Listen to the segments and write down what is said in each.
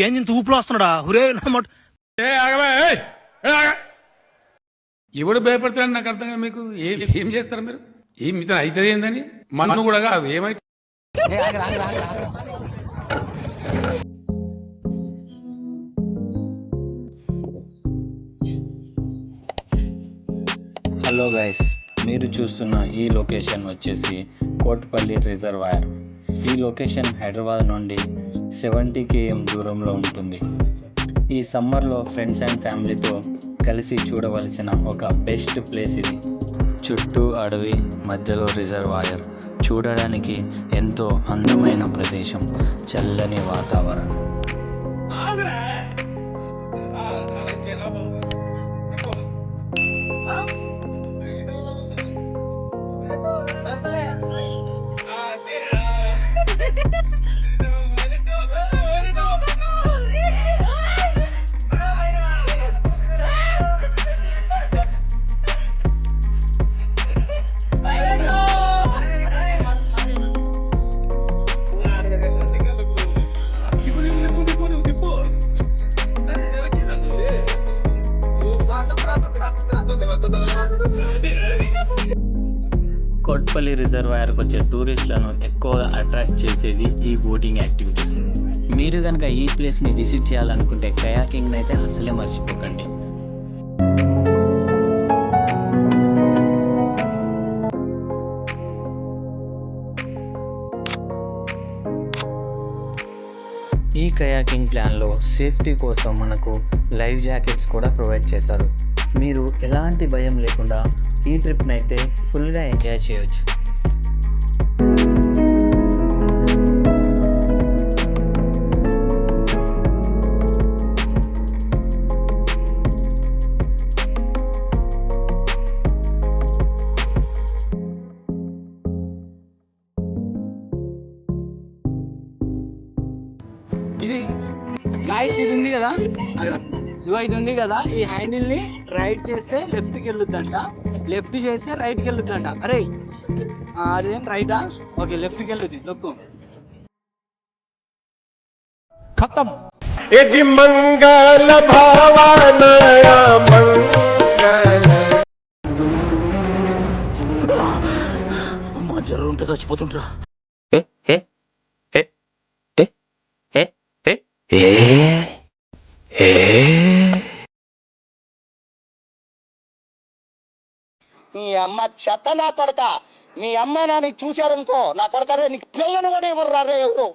ఏం ఊపులో వస్తున్నాడా హురే ఎవడు భయపడతాడు నాకు అర్థం కాదు. మీకు ఏం చేస్తారు మీరు? ఏం మీతో అవుతుంది ఏందని మనం కూడా కాదు ఏమైతే. హలో గైస్, మీరు చూస్తున్న ఈ లొకేషన్ వచ్చేసి కోట్పల్లి రిజర్వాయర్. ఈ లొకేషన్ హైదరాబాద్ నుండి 70 km దూరంలో ఉంటుంది. ఈ సమ్మర్లో ఫ్రెండ్స్ అండ్ ఫ్యామిలీతో కలిసి చూడవలసిన ఒక బెస్ట్ ప్లేస్ ఇది. చుట్టూ అడవి, మధ్యలో రిజర్వాయర్, చూడడానికి ఎంతో అందమైన ప్రదేశం, చల్లని వాతావరణం. కోట్పల్లి రిజర్వాయర్కి వచ్చే టూరిస్టులను ఎక్కువగా అట్రాక్ట్ చేసేది ఈ బోటింగ్ యాక్టివిటీస్. మీరు కనుక ఈ ప్లేస్ని విజిట్ చేయాలనుకుంటే కయాకింగ్ని అయితే అసలే మర్చిపోకండి. ఈ కయాకింగ్ ప్లాన్లో సేఫ్టీ కోసం మనకు లైవ్ జాకెట్స్ కూడా ప్రొవైడ్ చేశారు. మీరు ఎలాంటి భయం లేకుండా ఈ ట్రిప్ని అయితే ఫుల్గా ఎంజాయ్ చేయొచ్చు. ఇది గాయస్, ఇది ఉంది కదా ఇది ఉంది కదా, ఈ హ్యాండిల్ ని రైట్ చేస్తే లెఫ్ట్ కి వెళ్ళొద్దంట, లెఫ్ట్ చేస్తే రైట్ కి వెళ్ళొద్దంట. అరే అదేం రైటా? ఓకే, లెఫ్ట్ కి వెళ్ళొద్ది, దొక్కు ఖతం. यदि मंगल भावनया मंगल అమ్మా జ్వరం ఉంటే చచ్చిపోతుంటరా. నీ అమ్మ చెత్త నా కొడక, మీ అమ్మ నాని చూశారనుకో నా కొడక, నీకు పిల్లలు కూడా ఎవరు రారే ఎవరు.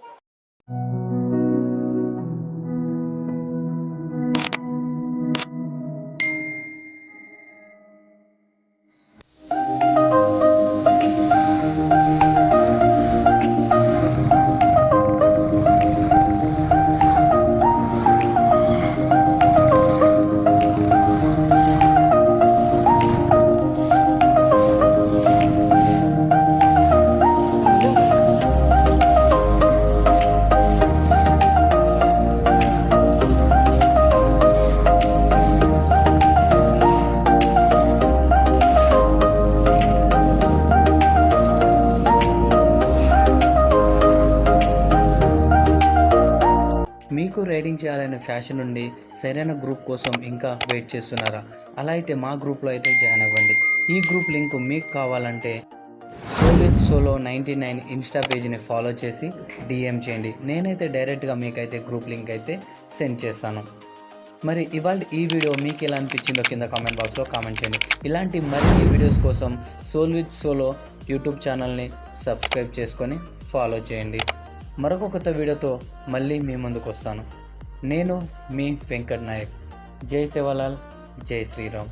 మీకు రైడింగ్ చేయాలనే ఫ్యాషన్ నుండి సరైన గ్రూప్ కోసం ఇంకా వెయిట్ చేస్తున్నారా? అలా అయితే మా గ్రూప్లో అయితే జాయిన్ అవ్వండి. ఈ గ్రూప్ లింక్ మీకు కావాలంటే సోలో 99 ఇన్స్టా పేజ్ని ఫాలో చేసి DM చేయండి. నేనైతే డైరెక్ట్గా మీకైతే గ్రూప్ లింక్ అయితే సెండ్ చేస్తాను. మరి ఇవాళ ఈ వీడియో మీకు ఎలా అనిపించిందో కింద కామెంట్ బాక్స్లో కామెంట్ చేయండి. ఇలాంటి మరిన్ని వీడియోస్ కోసం సోలో యూట్యూబ్ ఛానల్ని సబ్స్క్రైబ్ చేసుకొని ఫాలో చేయండి. మరొక కొత్త వీడియోతో మళ్ళీ మీ ముందుకు వస్తాను. నేను మీ వెంకట్ నాయక్. జై సేవాలాల్, జై శ్రీరామ్.